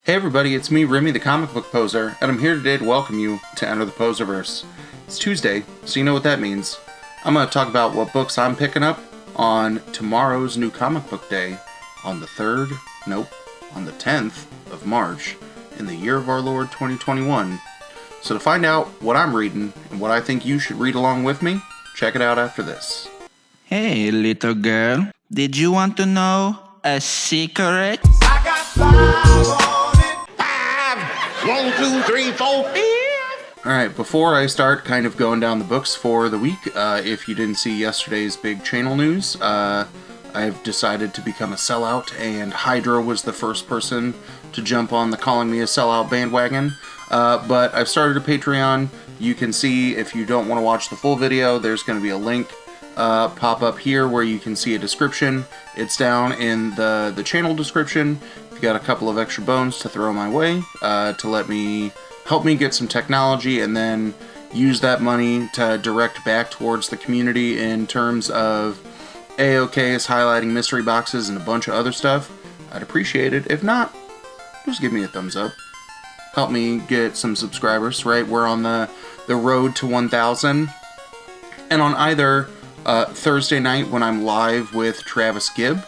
Hey everybody, it's me, Remy the Comic Book Poser, and I'm here today to welcome you to Enter the Poserverse. It's Tuesday, so you know what that means. I'm going to talk about what books I'm picking up on tomorrow's new comic book day on the 10th of March in the year of our Lord 2021. So to find out what I'm reading and what I think you should read along with me, check it out after this. Hey, little girl, did you want to know a secret? I got 5 on it. 5, 1, 2, 3, 4, 5. Alright, before I start kind of going down the books for the week, if you didn't see yesterday's big channel news, I've decided to become a sellout, and Hydra was the first person to jump on the calling me a sellout bandwagon. But I've started a Patreon. You can see, if you don't want to watch the full video, there's going to be a link pop up here where you can see a description. It's down in the channel description. If you got a couple of extra bones to throw my way to help me get some technology and then use that money to direct back towards the community in terms of A-OKs, highlighting mystery boxes, and a bunch of other stuff, I'd appreciate it. If not, just give me a thumbs up. Help me get some subscribers, right? We're on the road to 1,000. And on either Thursday night when I'm live with Travis Gibb,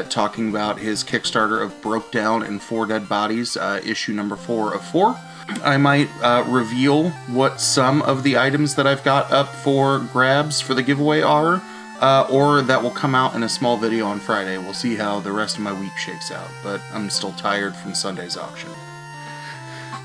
talking about his Kickstarter of Broke Down and 4 Dead Bodies, issue number 4 of 4, I might reveal what some of the items that I've got up for grabs for the giveaway are, or that will come out in a small video on Friday. We'll see how the rest of my week shakes out, but I'm still tired from Sunday's auction.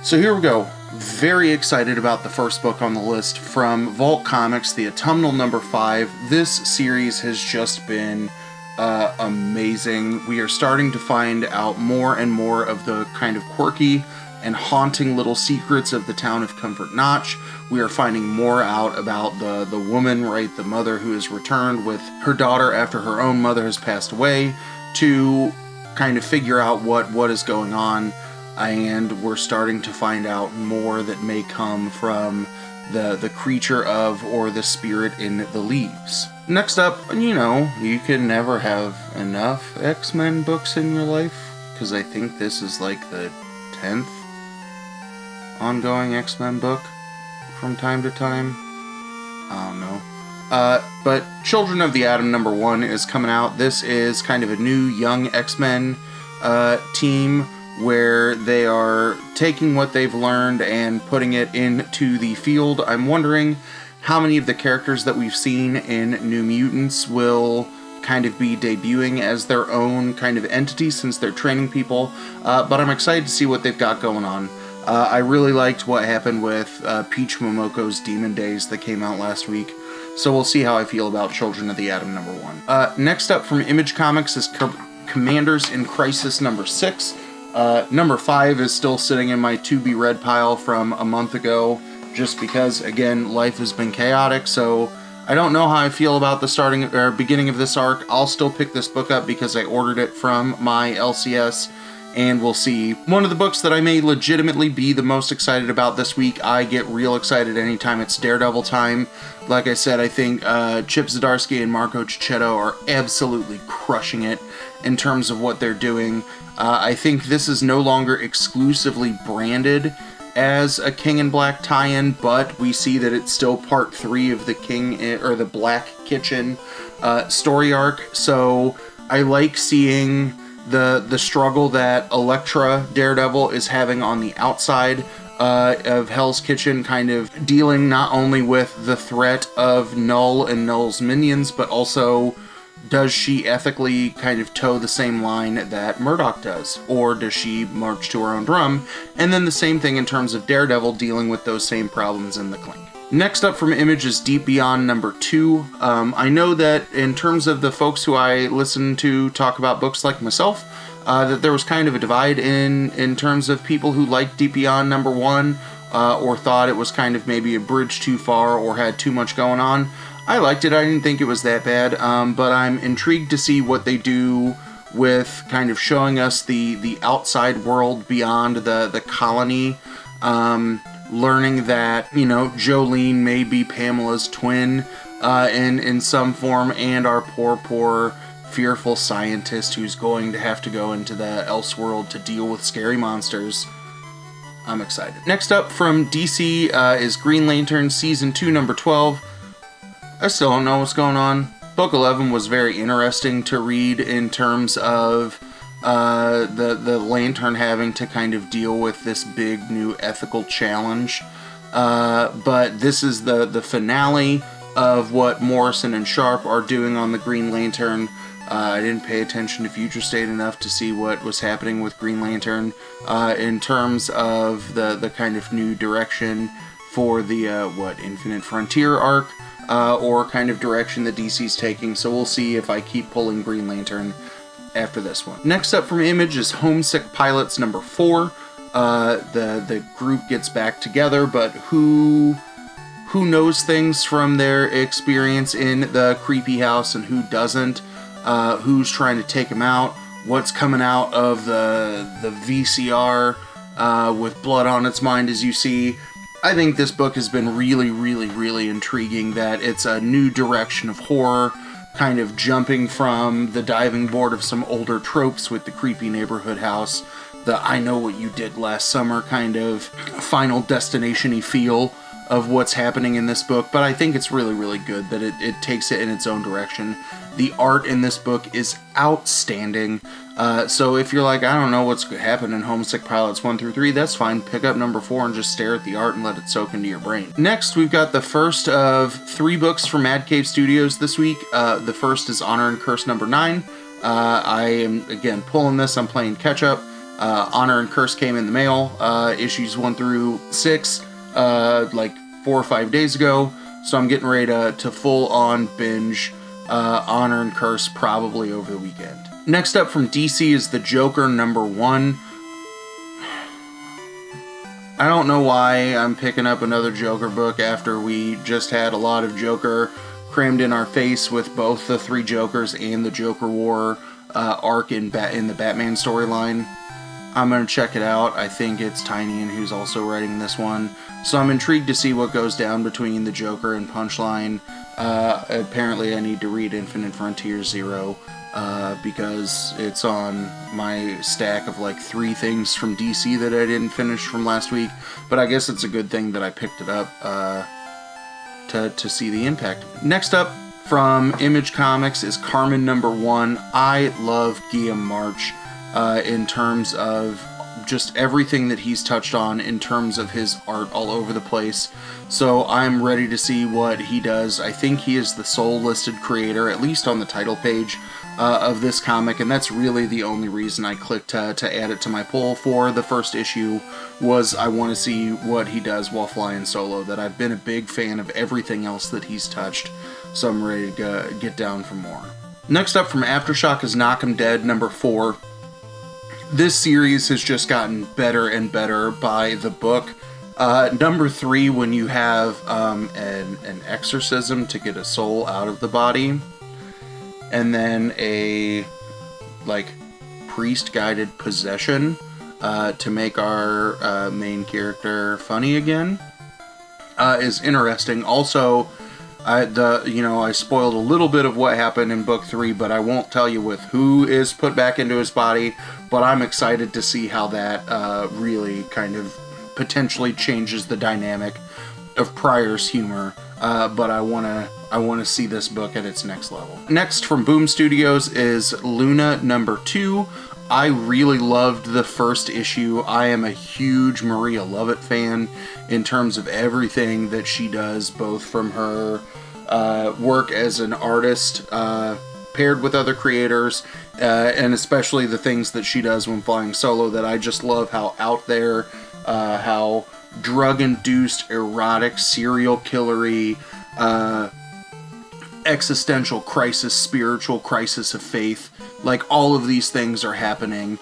So here we go. Very excited about the first book on the list from Vault Comics, the Autumnal number 5. This series has just been amazing. We are starting to find out more and more of the kind of quirky and haunting little secrets of the town of Comfort Notch. We are finding more out about the woman, right, the mother who has returned with her daughter after her own mother has passed away to kind of figure out what is going on. And we're starting to find out more that may come from the creature of or the spirit in the leaves. Next up, you can never have enough X-Men books in your life, because I think this is like the 10th ongoing X-Men book from time to time. I don't know. But Children of the Atom number 1 is coming out. This is kind of a new young X-Men team where they are taking what they've learned and putting it into the field. I'm wondering how many of the characters that we've seen in New Mutants will kind of be debuting as their own kind of entity since they're training people, but I'm excited to see what they've got going on. I really liked what happened with Peach Momoko's Demon Days that came out last week, so we'll see how I feel about Children of the Atom number 1. Next up from Image Comics is Commanders in Crisis number 6. Number 5 is still sitting in my to-be-read pile from a month ago, just because, again, life has been chaotic, so I don't know how I feel about the beginning of this arc. I'll still pick this book up because I ordered it from my LCS, and we'll see. One of the books that I may legitimately be the most excited about this week, I get real excited anytime it's Daredevil time. Like I said, I think Chip Zdarsky and Marco Cicchetto are absolutely crushing it in terms of what they're doing. I think this is no longer exclusively branded as a King in Black tie-in, but we see that it's still part 3 of the the Black Kitchen story arc. So I like seeing the struggle that Elektra Daredevil is having on the outside of Hell's Kitchen, kind of dealing not only with the threat of Null and Null's minions, but also, does she ethically kind of toe the same line that Murdoch does? Or does she march to her own drum? And then the same thing in terms of Daredevil dealing with those same problems in the Clink. Next up from Image is Deep Beyond number 2. I know that in terms of the folks who I listen to talk about books like myself, that there was kind of a divide in terms of people who liked Deep Beyond number 1, or thought it was kind of maybe a bridge too far or had too much going on. I liked it. I didn't think it was that bad, but I'm intrigued to see what they do with kind of showing us the outside world beyond the colony, learning that, Jolene may be Pamela's twin in some form, and our poor fearful scientist who's going to have to go into the Elseworld to deal with scary monsters. I'm excited. Next up from DC is Green Lantern Season 2, number 12. I still don't know what's going on. Book 11 was very interesting to read in terms of the Lantern having to kind of deal with this big new ethical challenge. But this is the finale of what Morrison and Sharp are doing on the Green Lantern. I didn't pay attention to Future State enough to see what was happening with Green Lantern in terms of the kind of new direction for the Infinite Frontier arc, or kind of direction that DC's taking. So we'll see if I keep pulling Green Lantern after this one. Next up from Image is Homesick Pilots number 4. The group gets back together, but who knows things from their experience in the creepy house and who doesn't? Who's trying to take him out? What's coming out of the VCR with blood on its mind, as you see. I think this book has been really, really, really intriguing, that it's a new direction of horror, kind of jumping from the diving board of some older tropes with the creepy neighborhood house, the I know what you did last summer kind of Final Destination-y feel of what's happening in this book. But I think it's really, really good that it takes it in its own direction. The art in this book is outstanding. So if you're like, I don't know what's happened in Homesick Pilots 1 through 3, that's fine. Pick up number 4 and just stare at the art and let it soak into your brain. Next, we've got the first of 3 books from Mad Cave Studios this week. The first is Honor and Curse number 9. I am, again, pulling this. I'm playing catch-up. Honor and Curse came in the mail, issues 1 through 6, like 4 or 5 days ago. So I'm getting ready to full-on binge Honor and Curse probably over the weekend. Next up from DC is The Joker number 1. I don't know why I'm picking up another Joker book after we just had a lot of Joker crammed in our face with both the 3 Jokers and the Joker War arc in the Batman storyline. I'm going to check it out. I think it's Tynion who's also writing this one. So I'm intrigued to see what goes down between the Joker and Punchline. Apparently I need to read Infinite Frontier 0 because it's on my stack of like 3 things from DC that I didn't finish from last week. But I guess it's a good thing that I picked it up to see the impact. Next up from Image Comics is Carmen number 1. I love Guillaume March in terms of just everything that he's touched on in terms of his art all over the place. So I'm ready to see what he does. I think he is the sole listed creator, at least on the title page of this comic, and that's really the only reason I clicked to add it to my pull for the first issue, was I want to see what he does while flying solo, that I've been a big fan of everything else that he's touched, so I'm ready to get down for more. Next up from Aftershock is Knock 'Em Dead number 4. This series has just gotten better and better by the book. Number 3, when you have an exorcism to get a soul out of the body, and then a priest-guided possession to make our main character funny again, is interesting. Also, I spoiled a little bit of what happened in book 3, but I won't tell you with who is put back into his body. But I'm excited to see how that really kind of potentially changes the dynamic of Pryor's humor. But I want to see this book at its next level. Next from Boom Studios is Luna number 2. I really loved the first issue. I am a huge Maria Lovett fan in terms of everything that she does, both from her work as an artist paired with other creators, and especially the things that she does when flying solo, that I just love how out there, how drug-induced, erotic, serial killery, existential crisis, spiritual crisis of faith, like all of these things are happening.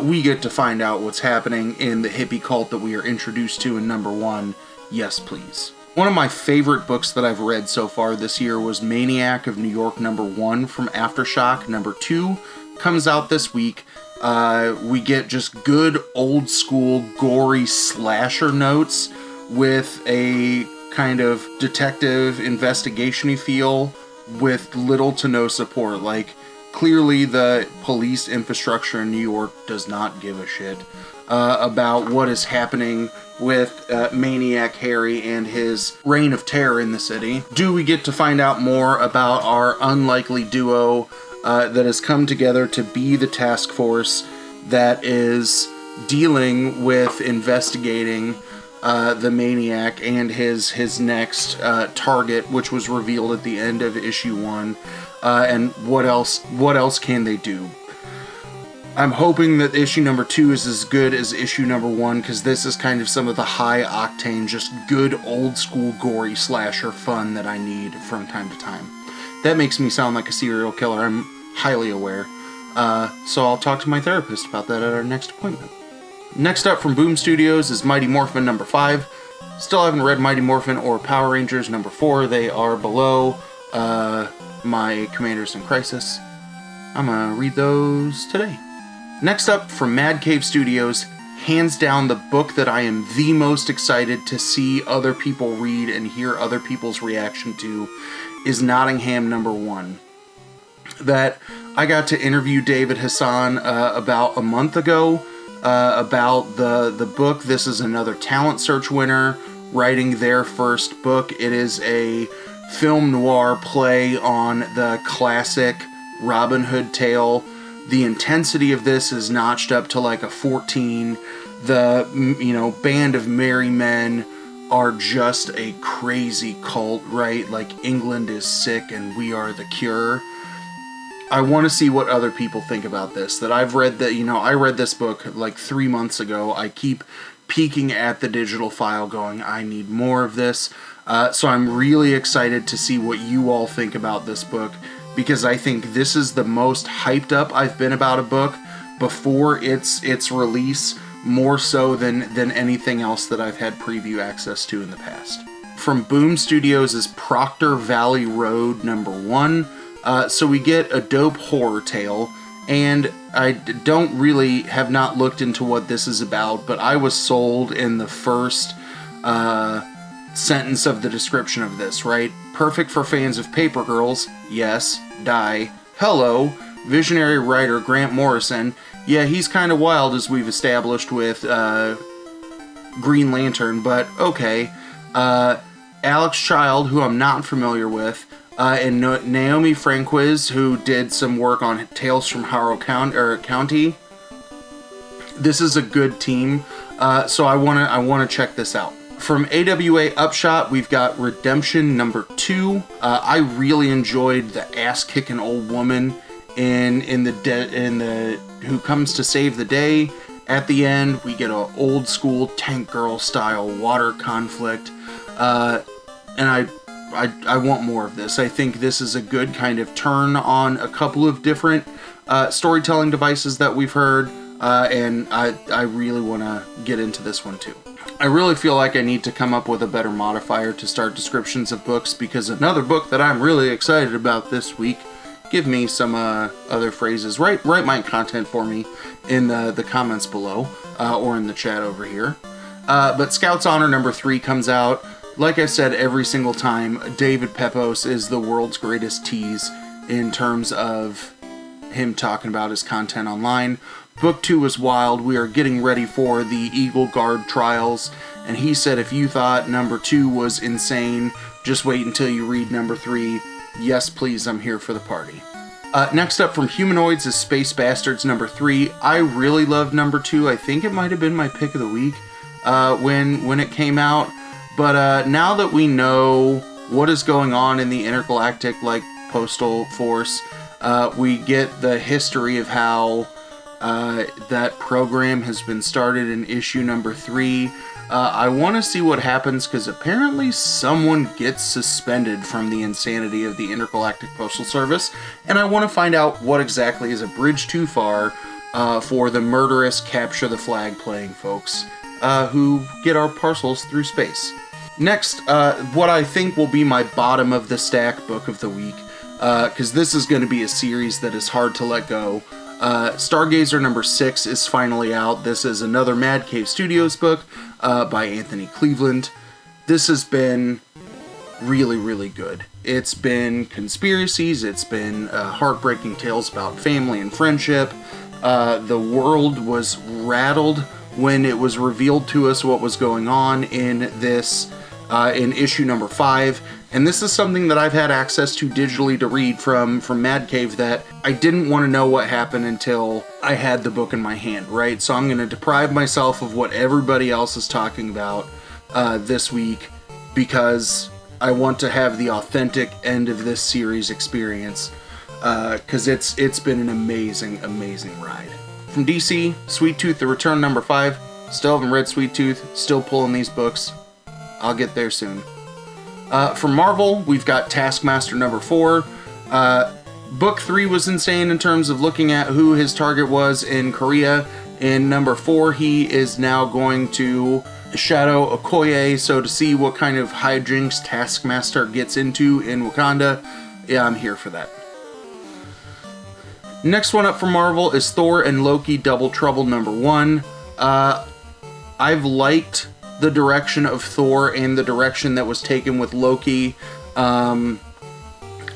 We get to find out what's happening in the hippie cult that we are introduced to in number 1. Yes, please. One of my favorite books that I've read so far this year was Maniac of New York number 1 from Aftershock. Number 2 comes out this week. We get just good old school gory slasher notes with a kind of detective investigation-y feel with little to no support. Like, clearly the police infrastructure in New York does not give a shit about what is happening with Maniac Harry and his reign of terror in the city. Do we get to find out more about our unlikely duo that has come together to be the task force that is dealing with investigating the Maniac and his next target, which was revealed at the end of issue 1, and what else can they do? I'm hoping that issue number 2 is as good as issue number 1, because this is kind of some of the high octane, just good old school gory slasher fun that I need from time to time. That makes me sound like a serial killer, I'm highly aware. So I'll talk to my therapist about that at our next appointment. Next up from Boom Studios is Mighty Morphin number 5. Still haven't read Mighty Morphin or Power Rangers number 4. They are below my Commanders in Crisis. I'm gonna read those today. Next up from Mad Cave Studios, hands down the book that I am the most excited to see other people read and hear other people's reaction to is Nottingham number 1. That I got to interview David Hassan about a month ago about the book. This is another Talent Search winner writing their first book. It is a film noir play on the classic Robin Hood tale. The intensity of this is notched up to like a 14. The, band of merry men are just a crazy cult, right? Like England is sick and we are the cure. I want to see what other people think about this. That I've read that, I read this book like 3 months ago. I keep peeking at the digital file going, I need more of this. So I'm really excited to see what you all think about this book, because I think this is the most hyped up I've been about a book before its release, more so than anything else that I've had preview access to in the past. From Boom Studios is Proctor Valley Road number 1. So we get a dope horror tale, and I have not looked into what this is about, but I was sold in the first sentence of the description of this, right? Perfect for fans of Paper Girls, yes, die. Hello, visionary writer Grant Morrison, yeah, he's kind of wild as we've established with Green Lantern, but okay. Alex Child, who I'm not familiar with, and Naomi Franquiz, who did some work on Tales from Harrow County. This is a good team, so I wanna check this out. From AWA Upshot, we've got Redemption number 2. I really enjoyed the ass-kicking old woman in the who comes to save the day. At the end, we get a old school Tank Girl style water conflict, and I want more of this. I think this is a good kind of turn on a couple of different storytelling devices that we've heard, and I really want to get into this one too. I really feel like I need to come up with a better modifier to start descriptions of books, because another book that I'm really excited about this week, give me some other phrases. Write my content for me in the comments below, or in the chat over here. But Scouts Honor number 3 comes out. Like I said every single time, David Pepos is the world's greatest tease in terms of him talking about his content online. Book 2 is wild. We are getting ready for the Eagle Guard trials, and he said if you thought number 2 was insane, just wait until you read number 3. Yes, please, I'm here for the party. Next up from Humanoids is Space Bastards number 3. I really loved number 2. I think it might have been my pick of the week when it came out. But now that we know what is going on in the intergalactic postal force, we get the history of how that program has been started in issue number 3. I want to see what happens, because apparently someone gets suspended from the insanity of the Intergalactic Postal Service, and I want to find out what exactly is a bridge too far for the murderous Capture the Flag playing folks who get our parcels through space. Next, what I think will be my bottom of the stack book of the week, because this is going to be a series that is hard to let go. Stargazer number 6 is finally out. This is another Mad Cave Studios book by Anthony Cleveland. This has been really, really good. It's been conspiracies, it's been heartbreaking tales about family and friendship. The world was rattled when it was revealed to us what was going on in this, in issue number 5. And this is something that I've had access to digitally to read from Mad Cave, that I didn't want to know what happened until I had the book in my hand, right? So I'm going to deprive myself of what everybody else is talking about this week, because I want to have the authentic end of this series experience, because it's been an amazing, amazing ride. From DC, Sweet Tooth: The Return number 5. Still haven't read Sweet Tooth, still pulling these books. I'll get there soon. From Marvel, we've got Taskmaster number 4. Book 3 was insane in terms of looking at who his target was in Korea. In number 4, he is now going to shadow Okoye, so to see what kind of hijinks Taskmaster gets into in Wakanda, yeah, I'm here for that. Next one up from Marvel is Thor and Loki Double Trouble number 1. I've liked the direction of Thor and the direction that was taken with Loki in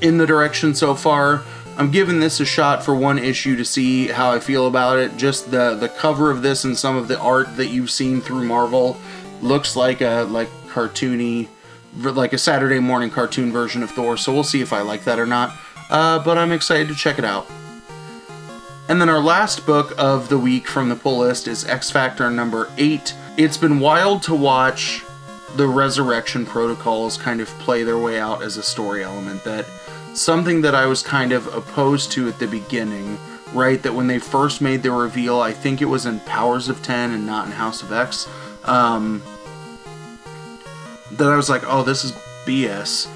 the direction so far. I'm giving this a shot for one issue to see how I feel about it. Just the cover of this and some of the art that you've seen through Marvel looks like a cartoony, like a Saturday morning cartoon version of Thor, so we'll see if I like that or not. But I'm excited to check it out. And then our last book of the week from the pull list is X Factor number 8. It's been wild to watch the Resurrection protocols kind of play their way out as a story element. That something that I was kind of opposed to at the beginning, right? That when they first made the reveal, I think it was in Powers of 10 and not in House of X, that I was like, oh, this is BS.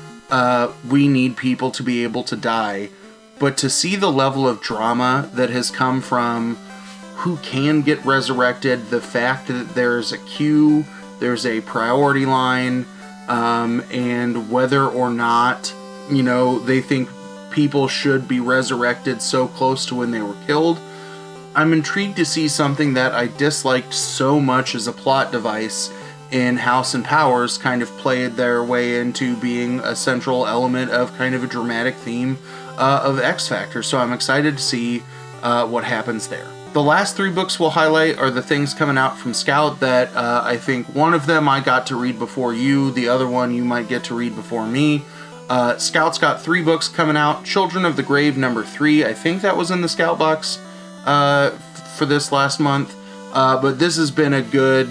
We need people to be able to die. But to see the level of drama that has come from who can get resurrected, the fact that there's a queue, there's a priority line, and whether or not, you know, they think people should be resurrected so close to when they were killed. I'm intrigued to see something that I disliked so much as a plot device in House and Powers kind of played their way into being a central element of kind of a dramatic theme of X Factor. So I'm excited to see what happens there. The last 3 books we'll highlight are the things coming out from Scout that I think one of them I got to read before you, the other one you might get to read before me. Scout's got 3 books coming out. Children of the Grave number 3, I think that was in the Scout box for this last month. But this has been a good,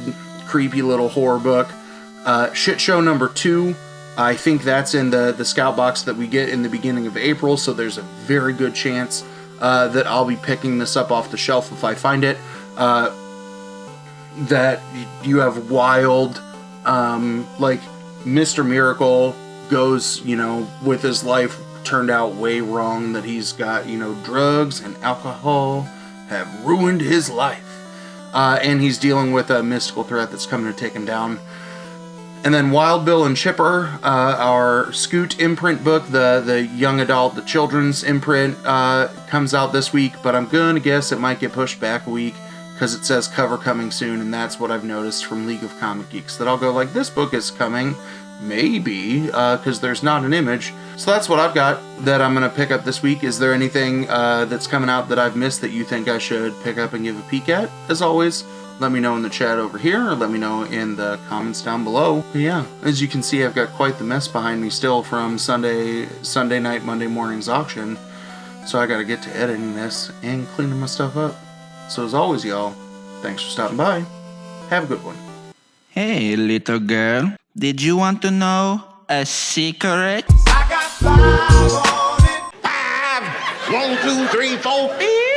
creepy little horror book. Shit Show number 2, I think that's in the Scout box that we get in the beginning of April, so there's a very good chance that I'll be picking this up off the shelf if I find it. That you have wild, like Mr. Miracle goes, you know, with his life turned out way wrong, that he's got, you know, drugs and alcohol have ruined his life. And he's dealing with a mystical threat that's coming to take him down. And then Wild Bill and Chipper, our Scoot imprint book, the young adult, the children's imprint, comes out this week, but I'm gonna guess it might get pushed back a week because it says cover coming soon, and that's what I've noticed from League of Comic Geeks, that I'll go like, this book is coming, maybe, because there's not an image. So that's what I've got that I'm gonna pick up this week. Is there anything that's coming out that I've missed that you think I should pick up and give a peek at? As always, let me know in the chat over here, or let me know in the comments down below. But yeah, as you can see, I've got quite the mess behind me still from Sunday night, Monday morning's auction. So I gotta get to editing this and cleaning my stuff up. So as always, y'all, thanks for stopping by. Have a good one. Hey, little girl. Did you want to know a secret? I got 5 on it. 5, 1, 2, 3, 4, 5.